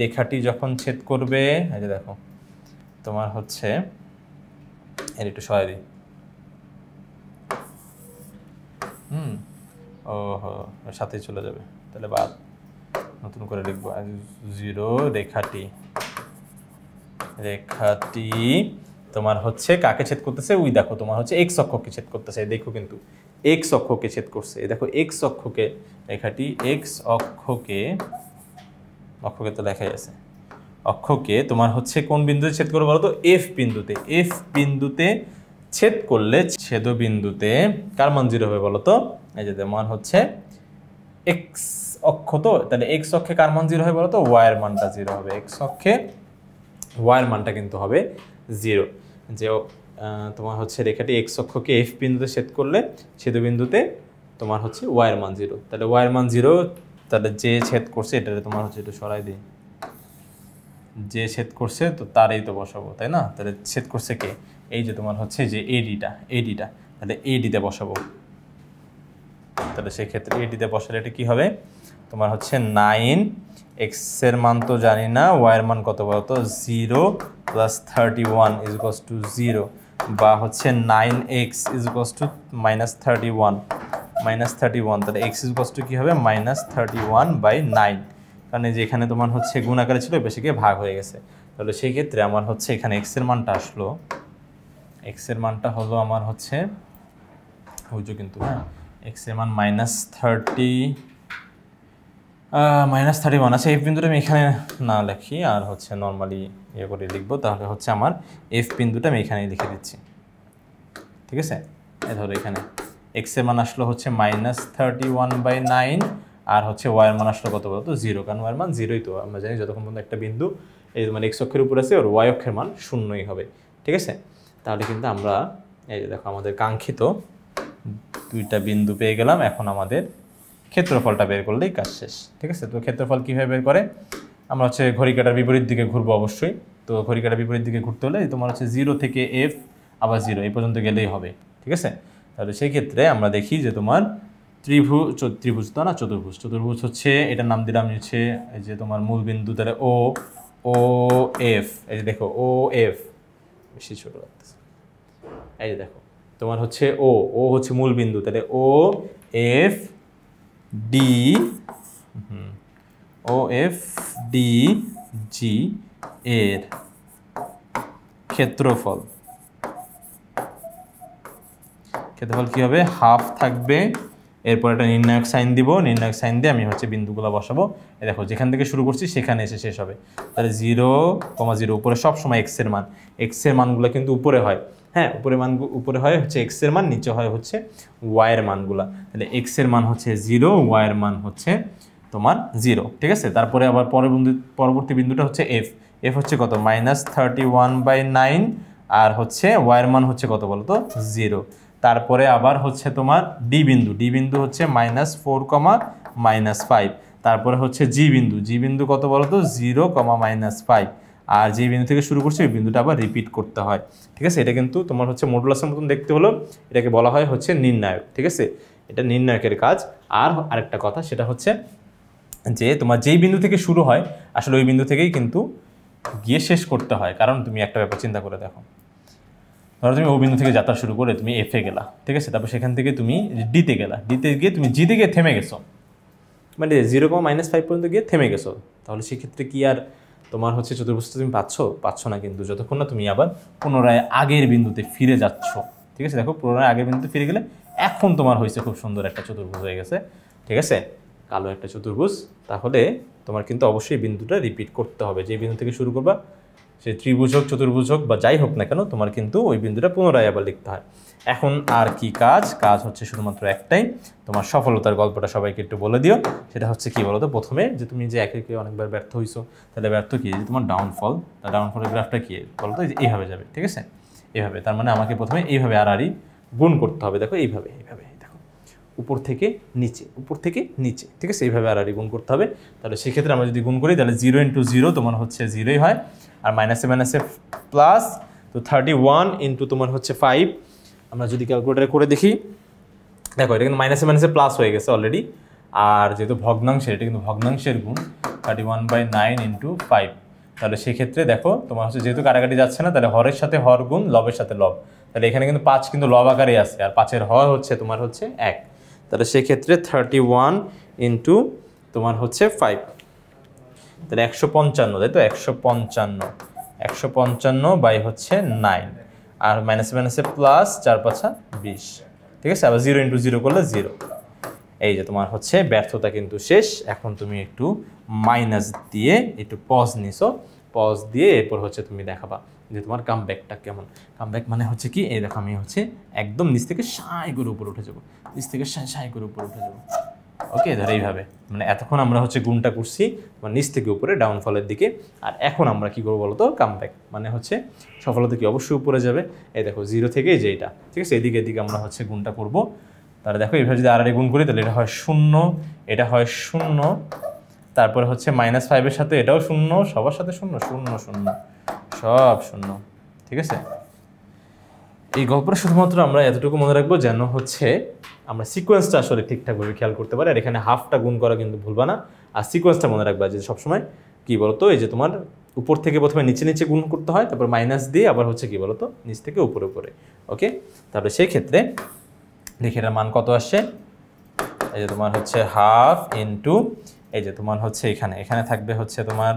রেখাটি যখন ছেদ করবে, এই যে দেখো তোমার হচ্ছে এর একটু সহায় দিই, ওহো সাথেই চলে যাবে, তাহলে বাদ, নতুন করে লিখবো 0। রেখাটি তোমার হচ্ছে কাকে ছেদ করতেছে, ওই দেখো তোমার হচ্ছে x অক্ষকে ছেদ করতেছে, দেখো কিন্তু x অক্ষকে ছেদ করছে, এই দেখো x অক্ষকে, রেখাটি x অক্ষকে তো লেখাই আছে, অক্ষকে তোমার হচ্ছে কোন বিন্দুতে ছেদ করবে বলো তো f বিন্দুতে ছেদ করলে ছেদবিন্দুতে কার মান 0 হবে বলো তো, এই যে মান হচ্ছে x অক্ষ, তো তাহলে x অক্ষে কার মান 0 হবে বলো তো, y এর মানটা 0 হবে, x অক্ষে y এর মানটা কিন্তু হবে 0। যে তোমার হচ্ছে রেখাটি x অক্ষকে f বিন্দুতে ছেদ করলে ছেদবিন্দুতে তোমার হচ্ছে y এর মান 0, তাহলে y এর মান 0, তাহলে যে ছেদ করছে এটারে তোমার হচ্ছে একটু সরাই দিই, যে ছেদ করছে তো তারই তো বসাবো, তাই না। তাহলে ছেদ করছে কে, এই যে তোমার হচ্ছে যে এডিটা, তাহলে এডিতে বসাবো। তাহলে সেক্ষেত্রে এডিতে বসালে এটা কি হবে, তোমার হচ্ছে 9, এক্স এর মান তো জানি না, ওয়াই এর মান কত বলতো 0 প্লাস 31 ইজ ইকুয়ালস টু 0, বা হচ্ছে 9x ইজ ইকুয়ালস টু -31, তাহলে x ইজ ইকুয়ালস টু কী হবে -31/9, কারণ এই যে এখানে তোমার হচ্ছে গুণ আকারে ছিল বেশিকে ভাগ হয়ে গেছে। তাহলে সেই ক্ষেত্রে আমার হচ্ছে এখানে x এর মানটা আসলো, x এর মানটা হলো আমার হচ্ছে বুঝছো কিন্তু, হ্যাঁ x এর মান -31। আচ্ছা এফ বিন্দুটা আমি এখানে না লিখি, আর হচ্ছে নর্মালি ইয়ে করে লিখবো, তাহলে হচ্ছে আমার এফ বিন্দুটা আমি এখানেই লিখে দিচ্ছি, ঠিক আছে। ধরো এখানে x এর মান আসলো হচ্ছে -31/9, আর হচ্ছে y এর মান আসলো কত বলতো 0, কারণ y এর মান 0ই তো আমরা জানি, যতক্ষণ পর্যন্ত একটা বিন্দু এই মানে x অক্ষের উপর আছে ওর y অক্ষের মান 0ই হবে, ঠিক আছে। তাহলে কিন্তু আমরা এই যে দেখো আমাদের কাঙ্ক্ষিত দুইটা বিন্দু পেয়ে গেলাম। এখন আমাদের ক্ষেত্রফলটা বের করলেই কাজ শেষ, ঠিক আছে। তো ক্ষেত্রফল কীভাবে বের করে, আমরা হচ্ছে ঘড়ি কাঁটার বিপরীত দিকে ঘুরবো অবশ্যই। তো ঘড়ি কাঁটার বিপরীত দিকে ঘুরতে হলে তোমার হচ্ছে 0 থেকে f আবার 0 এই পর্যন্ত গেলেই হবে, ঠিক আছে। তাহলে সেই ক্ষেত্রে আমরা দেখি যে তোমার ত্রিভুজ তো না, চতুর্ভুজ হচ্ছে, এটার নাম দিলাম হচ্ছে এই যে তোমার মূল বিন্দু, তাহলে ও এফ, এই যে দেখো ও এফ, বেশি ছোট লাগতেছে, এই যে দেখো তোমার হচ্ছে ও হচ্ছে মূল বিন্দু, তাহলে ও এফ ডি জি এর ক্ষেত্রফল কী হবে, হাফ থাকবে, এরপর একটা নির্ণায়ক সাইন দিব, নির্ণায়ক সাইন দিয়ে আমি হচ্ছে বিন্দুগুলো বসাবো। এই দেখো যেখান থেকে শুরু করছি সেখানে এসে শেষ হবে, তাহলে 0,0 উপরে সব সময় x এর মানগুলো কিন্তু উপরে হয়, হ্যাঁ উপরে হয় হচ্ছে x এর মান, নিচে হয় হচ্ছে y এর মানগুলা। তাহলে x এর মান হচ্ছে 0, y এর মান হচ্ছে তোমার 0, ঠিক আছে। তারপরে আবার পরবর্তী বিন্দুটা হচ্ছে f হচ্ছে কত -31/9, আর হচ্ছে y এর মান হচ্ছে কত বলতো 0। তারপরে আবার হচ্ছে তোমার ডি বিন্দু হচ্ছে -4, তারপরে হচ্ছে জি বিন্দু কত বলতো 0, -5, আর যে বিন্দু থেকে শুরু করছে ওই বিন্দুটা আবার রিপিট করতে হয়, ঠিক আছে। এটা কিন্তু তোমার হচ্ছে মডুলাসের মতন দেখতে হলো, এটাকে বলা হয় হচ্ছে নির্ণায়ক, ঠিক আছে। এটা নির্ণায়কের কাজ। আর আরেকটা কথা সেটা হচ্ছে যে তোমার যেই বিন্দু থেকে শুরু হয় আসলে ওই বিন্দু থেকেই কিন্তু গিয়ে শেষ করতে হয়, কারণ তুমি একটা ব্যাপার চিন্তা করে দেখো, ধরো তুমি ও বিন্দু থেকে যাত্রা শুরু করে তুমি এফে গেলা, ঠিক আছে, তারপর সেখান থেকে তুমি ডিতে গেলা, ডিতে গিয়ে তুমি জিতে গিয়ে থেমে গেছো, মানে 0,-5 পর্যন্ত গিয়ে থেমে গেছো, তাহলে সেক্ষেত্রে কি আর তোমার হচ্ছে চতুর্ভুজটা তুমি পাচ্ছ না কিন্তু, যতক্ষণ না তুমি আবার পুনরায় আগের বিন্দুতে ফিরে যাচ্ছ, ঠিক আছে। দেখো পুনরায় আগের বিন্দুতে ফিরে গেলে এখন তোমার হয়েছে খুব সুন্দর একটা চতুর্ভুজ হয়ে গেছে, ঠিক আছে, কালো একটা চতুর্ভুজ। তাহলে তোমার কিন্তু অবশ্যই বিন্দুটা রিপিট করতে হবে, যে বিন্দু থেকে শুরু করবা সে ত্রিভুজ হোক চতুর্ভুজ হোক বা যাই হোক না কেন, তোমার কিন্তু ওই বিন্দুটা পুনরায় আবার লিখতে হয়। এখন আর কি কাজ হচ্ছে শুধুমাত্র একটাই, তোমার সফলতার গল্পটা সবাইকে একটু বলে দিও। সেটা হচ্ছে কি বলো তো, প্রথমে যে তুমি যে একে অনেকবার ব্যর্থ হইছো, তাহলে ব্যর্থ কি তোমার ডাউনফলের গ্রাফটা কি বলো তো, এইভাবে যাবে, ঠিক আছে, এইভাবে। তার মানে আমাকে প্রথমে এইভাবে আড়াআড়ি গুণ করতে হবে, দেখো এইভাবে দেখো উপর থেকে নিচে, ঠিক আছে, এইভাবে আড়াআড়ি গুণ করতে হবে। তাহলে সেক্ষেত্রে আমরা যদি গুণ করি তাহলে 0 × 0 তোমার হচ্ছে 0ই হয়, আর মাইনাসে প্লাস, তো 31 × তোমার হচ্ছে 5। আমরা যদি ক্যালকুলেটারে করে দেখি, দেখো এটা কিন্তু মাইনাসে প্লাস হয়ে গেছে অলরেডি, আর যেহেতু ভগ্নাংশের, এটা কিন্তু ভগ্নাংশের গুণ 31/9 × 5। তাহলে সেক্ষেত্রে দেখো তোমার হচ্ছে যেহেতু কাটাকাটি যাচ্ছে না, তাহলে হরের সাথে হর গুণ, লবের সাথে লব, তাহলে এখানে কিন্তু 5 কিন্তু লব আকারে আছে, আর 5-এর হর হচ্ছে তোমার হচ্ছে 1, তাহলে সেক্ষেত্রে 31 × তোমার হচ্ছে 5, তাহলে 155, তাই তো 155 হচ্ছে 9, আর মাইনাসে প্লাস 4×5 = 20, ঠিক আছে। আবার 0 × 0 করলে 0। এই যে তোমার হচ্ছে ব্যর্থতা কিন্তু শেষ। এখন তুমি একটু মাইনাস দিয়ে একটু পজ নিছো, পজ দিয়ে এরপর হচ্ছে তুমি দেখাবা যে তোমার কামব্যাকটা কেমন। কামব্যাক মানে হচ্ছে কি, এই দেখো আমি হচ্ছে একদম নিচ থেকে সাই করে উপরে উঠে যাবো, নিচ থেকে সাই করে উপরে উঠে যাবো, ওকে। ধর এইভাবে, মানে এতক্ষণ আমরা হচ্ছে গুণটা করছি মানে নিচ থেকে উপরে ডাউনফলের দিকে, আর এখন আমরা কি করবো বলতো, কামব্যাক মানে হচ্ছে সফলতা কি অবশ্যই উপরে যাবে। এই দেখো 0 থেকে যেটা, ঠিক আছে, এদিকে আমরা হচ্ছে গুণটা করবো। তাহলে দেখো এইভাবে যদি আড়াআড়ি গুণ করি তাহলে এটা হয় 0, এটা হয় 0, তারপরে হচ্ছে -5-এর সাথে এটাও 0, সবার সাথে 0, 0, 0, সব 0, ঠিক আছে। এই গল্পটা শুধুমাত্র আমরা এতটুকু মনে রাখবো যেন হচ্ছে আমরা সিকোয়েন্সটা আসলে ঠিকঠাকভাবে খেয়াল করতে পারি। আর এখানে হাফটা গুণ করা কিন্তু ভুলবা না। আর সিকোয়েন্সটা মনে রাখবা যে সবসময় কী বলতো, এই যে তোমার উপর থেকে প্রথমে নিচে নিচে গুণ করতে হয়, তারপর মাইনাস দিয়ে আবার হচ্ছে কী বলতো নিচ থেকে উপরে উপরে। ওকে, তাহলে সেই ক্ষেত্রে দেখি এটার মান কত আসছে। এই যে তোমার হচ্ছে হাফ ইন্টু এই যে তোমার হচ্ছে এখানে থাকবে হচ্ছে তোমার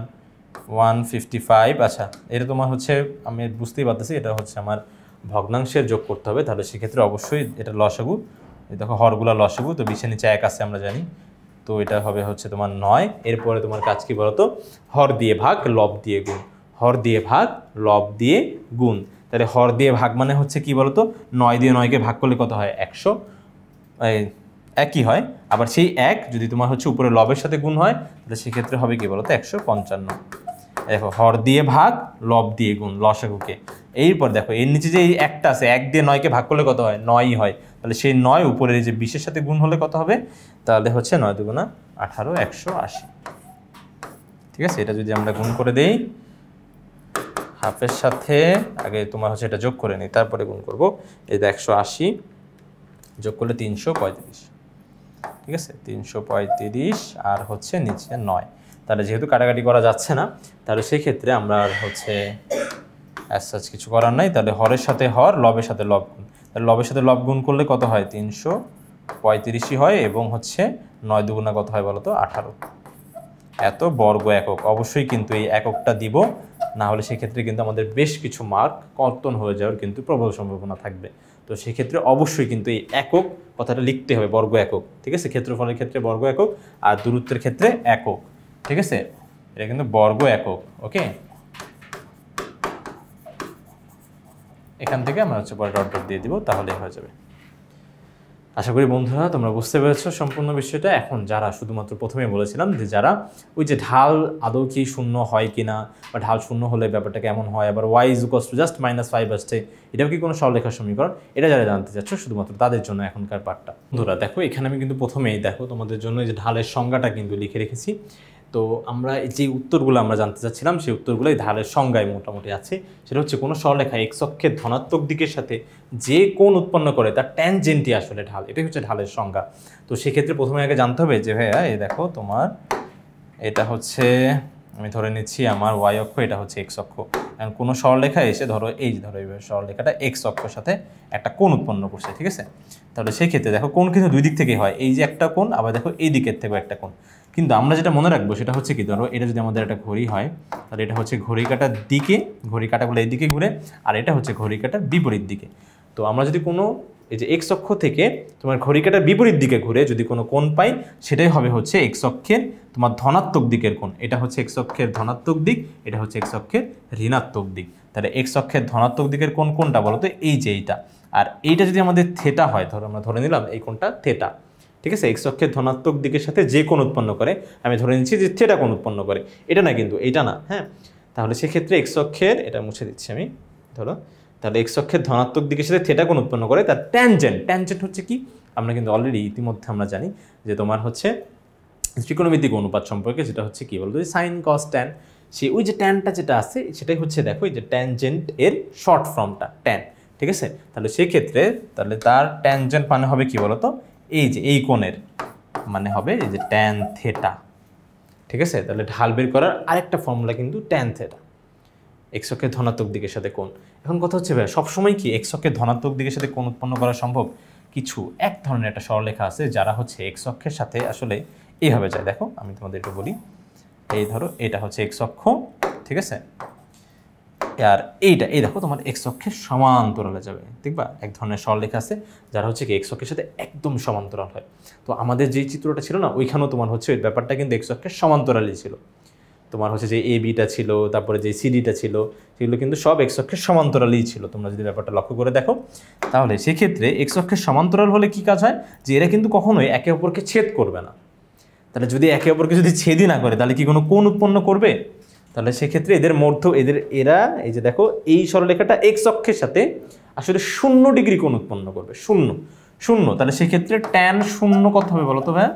155। আচ্ছা, এটা তোমার হচ্ছে আমি বুঝতেই পারতেছি এটা হচ্ছে আমার ভগ্নাংশের যোগ করতে হবে, তাহলে সেক্ষেত্রে অবশ্যই এটা লসাগু। দেখো হরগুলা লসাগু, তো 20 এর নিচে 1 আছে আমরা জানি, তো এটা হবে হচ্ছে তোমার 9। এরপরে তোমার কাজ কি বলতো, হর দিয়ে ভাগ লব দিয়ে গুণ, হর দিয়ে ভাগ লব দিয়ে গুণ। তাহলে হর দিয়ে ভাগ মানে হচ্ছে কি বলতো, 9 দিয়ে 9কে ভাগ করলে কত হয় 100, একই হয়। আবার সেই 1 যদি তোমার হচ্ছে উপরে লবের সাথে গুণ হয় তাহলে সেক্ষেত্রে হবে কি বলতো 155। দেখো হর দিয়ে ভাগ লব দিয়ে গুণ লসাগুকে। এরপর দেখো এর নিচে যে এই একটা আছে, 1 দিয়ে 9কে ভাগ করলে কত হয় 9ই হয়, তাহলে সেই 9 উপরের এই যে 20-এর সাথে গুণ হলে কত হবে, তাহলে হচ্ছে 9 দুগুণা 18, 180। ঠিক আছে, এটা যদি আমরা গুণ করে দেই হাফের সাথে, আগে তোমার হচ্ছে এটা যোগ করে নিই তারপরে গুণ করবো। এই 180 যোগ করলে 335। ঠিক আছে, 335 আর হচ্ছে নিচে 9। তাহলে যেহেতু কাটাকাটি করা যাচ্ছে না, তাহলে সেই ক্ষেত্রে আমরা আর হচ্ছে অ্যাজ কিছু করার নাই। তাহলে হরের সাথে হর, লবের সাথে লব গুণ, তাহলে লবের সাথে লব গুণ করলে কত হয় 335ই হয়, এবং হচ্ছে 9 দুগুণা কত হয় বলো তো 18। এত বর্গ একক, অবশ্যই কিন্তু এই এককটা দিব, না হলে সেক্ষেত্রে কিন্তু আমাদের বেশ কিছু মার্ক কর্তন হয়ে যাওয়ার কিন্তু প্রবল সম্ভাবনা থাকবে। তো সেক্ষেত্রে অবশ্যই কিন্তু এই একক কথাটা লিখতে হবে, বর্গ একক। ঠিক আছে, ক্ষেত্রফলের ক্ষেত্রে বর্গ একক, আর দূরত্বের ক্ষেত্রে একক। ঠিক আছে, এটা কিন্তু বর্গ একক। ওকে, এখান থেকে আমরা হচ্ছে পরে ডট ডট দিয়ে দিব, তাহলে হয়ে যাবে। আশা করি বন্ধুরা তোমরা বুঝতে পেরেছো সম্পূর্ণ বিষয়টা। এখন যারা শুধুমাত্র প্রথমে বলেছিলাম যে যারা ওই যে ঢাল আদৌ কি শূন্য হয় কিনা, বা ঢাল শূন্য হলে ব্যাপারটা কেমন হয়, আবার y = জাস্ট -5 আসছে, এটাও কি কোনো সরলরেখার সমীকরণ, এটা যারা জানতে চাচ্ছ শুধুমাত্র তাদের জন্য এখনকার পাঠটা। বন্ধুরা দেখো এখানে আমি কিন্তু প্রথমেই দেখো তোমাদের জন্য এই যে ঢালের সংজ্ঞাটা কিন্তু লিখে রেখেছি। তো আমরা যে উত্তরগুলো আমরা জানতে চাচ্ছিলাম সেই উত্তরগুলো এই ঢালের সংজ্ঞায় মোটামুটি আছে। সেটা হচ্ছে কোনো সরলরেখা এক্স অক্ষের ধনাত্মক দিকের সাথে যে কোণ উৎপন্ন করে তার ট্যানজেন্টই আসলে ঢাল, এটাই হচ্ছে ঢালের সংজ্ঞা। তো সেক্ষেত্রে প্রথমে আগে জানতে হবে যে ভাইয়া এই দেখো তোমার এটা হচ্ছে, আমি ধরে নিচ্ছি আমার ওয়াই অক্ষ, এটা হচ্ছে এক্স অক্ষ। কারণ কোনো সরলরেখা এসে ধরো এই যে ধরো এইভাবে সরলরেখাটা এক্স অক্ষের সাথে একটা কোণ উৎপন্ন করছে। ঠিক আছে, তাহলে সেই ক্ষেত্রে দেখো কোণ কিন্তু দুই দিক থেকেই হয়, এই যে একটা কোণ, আবার দেখো এই দিকের থেকেও একটা কোণ। কিন্তু আমরা যেটা মনে রাখবো সেটা হচ্ছে কি, ধরো এটা যদি আমাদের একটা ঘড়ি হয় তাহলে এটা হচ্ছে ঘড়ি কাটার দিকে, ঘড়ি কাটাগুলো এই দিকে ঘুরে, আর এটা হচ্ছে ঘড়ি কাটার বিপরীত দিকে। তো আমরা যদি কোনো এই যে এক্স অক্ষ থেকে তোমার ঘড়ি কাটার বিপরীত দিকে ঘুরে যদি কোনো কোণ পাই, সেটাই হবে হচ্ছে এক্স অক্ষের তোমার ধনাত্মক দিকের কোণ। এটা হচ্ছে এক্স অক্ষের ধনাত্মক দিক, এটা হচ্ছে এক্স অক্ষের ঋণাত্মক দিক। তাহলে এক্স অক্ষের ধনাত্মক দিকের কোণ কোনটা বলো তো, এই যে এইটা। আর এইটা যদি আমাদের থেটা হয়, ধরো আমরা ধরে নিলাম এই কোণটা থেটা। ঠিক আছে, এক্স অক্ষের ধনাত্মক দিকের সাথে যে কোণ উৎপন্ন করে, আমি ধরে নিচ্ছি যে থেটা কোণ উৎপন্ন করে, এটা না কিন্তু এটা না। হ্যাঁ, তাহলে সেক্ষেত্রে এক্স অক্ষের, এটা মুছে দিচ্ছি আমি, ধরো তাহলে এক্স অক্ষের ধনাত্মক দিকের সাথে থেটা কোণ উৎপন্ন করে তার ট্যানজেন্ট হচ্ছে কি, আমরা কিন্তু অলরেডি ইতিমধ্যে আমরা জানি যে তোমার হচ্ছে ত্রিকোণমিতিক অনুপাত সম্পর্কে, যেটা হচ্ছে কি বলতো সাইন কস ট্যান। সেই ওই যে ট্যানটা যেটা আছে সেটাই হচ্ছে দেখো এই যে ট্যানজেন্ট এর শর্ট ফর্মটা ট্যান। ঠিক আছে, তাহলে সেক্ষেত্রে তাহলে তার ট্যানজেন্ট মানে হবে কি বলতো, এই যে এই কোণের মানে হবে এই যে ট্যান থেটা। ঠিক আছে, তাহলে ঢাল বের করার আরেকটা ফর্মুলা কিন্তু ট্যান থেটা, এক্স অক্ষের ধনাত্মক দিকের সাথে কোণ। এখন কথা হচ্ছে ভাই সবসময় কি এক্স অক্ষের ধনাত্মক দিকের সাথে কোণ উৎপন্ন করা সম্ভব? কিছু এক ধরনের একটা সরলরেখা আছে যারা হচ্ছে এক্স অক্ষের সাথে আসলে এইভাবে যায়। দেখো আমি তোমাদেরকে বলি, এই ধরো এটা হচ্ছে এক্স অক্ষ, ঠিক আছে, আর এইটা এই দেখো তোমার এক্স অক্ষের সমান্তরালে যাবে। দেখবা এক ধরনের সরলরেখা আছে যারা হচ্ছে কি এক্স অক্ষের সাথে একদম সমান্তরাল হয়। তো আমাদের যেই চিত্রটা ছিল না, ওইখানেও তোমার হচ্ছে ওই ব্যাপারটা কিন্তু এক্স অক্ষের সমান্তরালই ছিল। তোমার হচ্ছে যে এ বিটা ছিল, তারপরে যে সিডিটা ছিল, সেগুলো কিন্তু সব এক্স অক্ষের সমান্তরালই ছিল। তোমরা যদি ব্যাপারটা লক্ষ্য করে দেখো, তাহলে সেক্ষেত্রে এক্স অক্ষের সমান্তরাল হলে কি কাজ হয়, যে এরা কিন্তু কখনোই একে অপরকে ছেদ করবে না। তাহলে যদি একে অপরকে যদি ছেদই না করে তাহলে কি কোনো কোণ উৎপন্ন করবে? তাহলে সেক্ষেত্রে এদের মধ্য এরা এই যে দেখো এই সরলরেখাটা এক্স অক্ষের সাথে আসলে 0 ডিগ্রি কোণ উৎপন্ন করবে, 0। তাহলে সেক্ষেত্রে ট্যান 0 কত হবে বলো তো ভাই?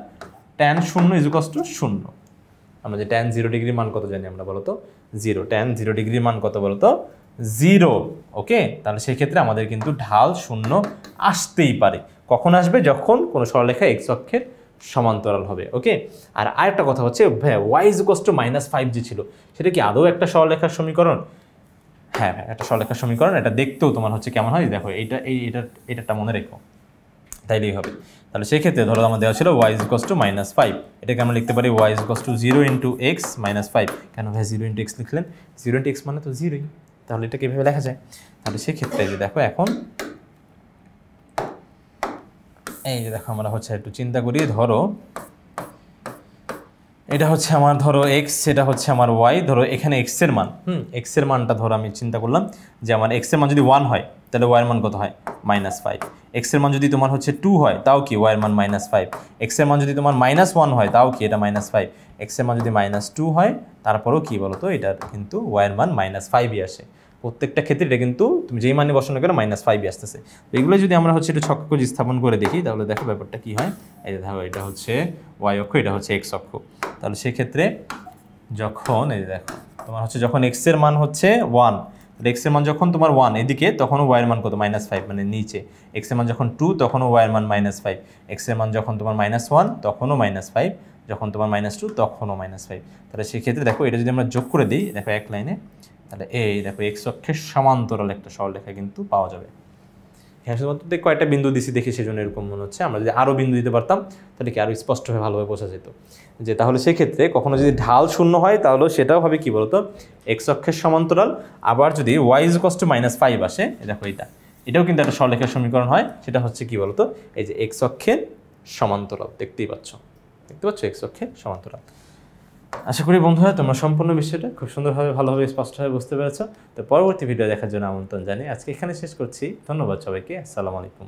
ট্যান 0 = 0। আমরা যে ট্যান 0 ডিগ্রির মান কত জানি আমরা বলো তো? 0। ট্যান 0 ডিগ্রির মান কত বলো তো? 0। ওকে, তাহলে সেই ক্ষেত্রে আমাদের কিন্তু ঢাল 0 আসতেই পারে। কখন আসবে? যখন কোনো সরলরেখা এক্স অক্ষের সমান্তরাল হবে। ওকে, আর আরেকটা কথা হচ্ছে ভাই ওয়াই ইজ ইকুয়ালস টু -5 যে ছিল সেটা কি আদৌ একটা সরলরেখার সমীকরণ? হ্যাঁ ভাই, একটা সরলরেখার সমীকরণ। এটা দেখতেও তোমার হচ্ছে কেমন হয় দেখো, এটা মনে রেখো, তাইলেই হবে। তাহলে সেই ক্ষেত্রে ধরো আমার দেওয়া ছিল ওয়াই ইজ ইকুয়ালস টু -5, এটাকে আমরা লিখতে পারি Y is equals to 0 into X minus 5। কেন ভাই 0 ইন্টু এক্স লিখলেন? 0 ইন্টু এক্স মানে তো 0ই, তাহলে এটা কীভাবে লেখা যায়? তাহলে সেক্ষেত্রে যে দেখো এখন এই যে দেখো আমরা হচ্ছে একটু চিন্তা করি, ধরো এটা হচ্ছে আমার ধরো এক্স, এটা হচ্ছে আমার ওয়াই, ধরো এখানে এক্স এর মান, এক্স এর মানটা ধরো আমি চিন্তা করলাম যে আমার এক্স এর মান যদি 1 হয় তাহলে ওয়াই এর মান কত হয়? -5। এক্স এর মান যদি তোমার হচ্ছে 2 হয় তাও কি ওয়াই এর মান -5। এক্স এর মান যদি তোমার -1 হয় তাও কি এটা -5। এক্স এর মান যদি -2 হয় তারপরেও কি বলো তো, এটা কিন্তু ওয়াই এর মান -5ই আসে। প্রত্যেকটা ক্ষেত্রে এটা কিন্তু তুমি যেই মানে বসানো কেন -5ই আসতেছে। তো এগুলো যদি আমরা হচ্ছে একটু ছক্কাকুজ স্থাপন করে দেখি তাহলে দেখো ব্যাপারটা কি হয়। এই যে দেখো এটা হচ্ছে ওয়াই অক্ষ, এটা হচ্ছে এক্স অক্ষ। তাহলে সেক্ষেত্রে যখন এই যে দেখো তোমার হচ্ছে যখন এক্স এর মান হচ্ছে 1, এক্স এর মান যখন তোমার 1 এদিকে তখনও ওয়াই এর মান কত? -5 মানে নিচে। এক্স এর মান যখন 2 তখনও ওয়াই এর মান -5। এক্স এর মান যখন তোমার -1 তখনও -5, যখন তোমার -2 তখনও -5। তাহলে সেক্ষেত্রে দেখো এটা যদি আমরা যোগ করে দিই দেখো এক লাইনে, তাহলে এই দেখো এক্স অক্ষের সমান্তরাল একটা সরলরেখা কিন্তু পাওয়া যাবে। হ্যাঁ, শুধুমাত্র কয়েকটা বিন্দু দিছি দেখি সেজন্য এরকম মনে হচ্ছে। আমরা যদি আরও বিন্দু দিতে পারতাম তাহলে কি আরও স্পষ্টভাবে ভালোভাবে বোঝা যেত। যে তাহলে সেক্ষেত্রে কখনো যদি ঢাল শূন্য হয় তাহলেও সেটাও হবে কি বলতো, এক্স অক্ষের সমান্তরাল। আবার যদি ওয়াই ইজ ইকুয়ালস টু -5 আসে, দেখো এটাও কিন্তু একটা সরলরেখার সমীকরণ হয়। সেটা হচ্ছে কি বলতো, এই যে এক্স অক্ষের সমান্তরাল, দেখতে পাচ্ছ এক্স অক্ষের সমান্তরাল। আশা করি বন্ধুরা তোমরা সম্পূর্ণ বিষয়টা খুব সুন্দরভাবে ভালোভাবে স্পষ্টভাবে বুঝতে পেরেছ। তো পরবর্তী ভিডিও দেখার জন্য আমন্ত্রণ জানিয়ে আজকে এখানে শেষ করছি। ধন্যবাদ সবাইকে। আসসালামু আলাইকুম।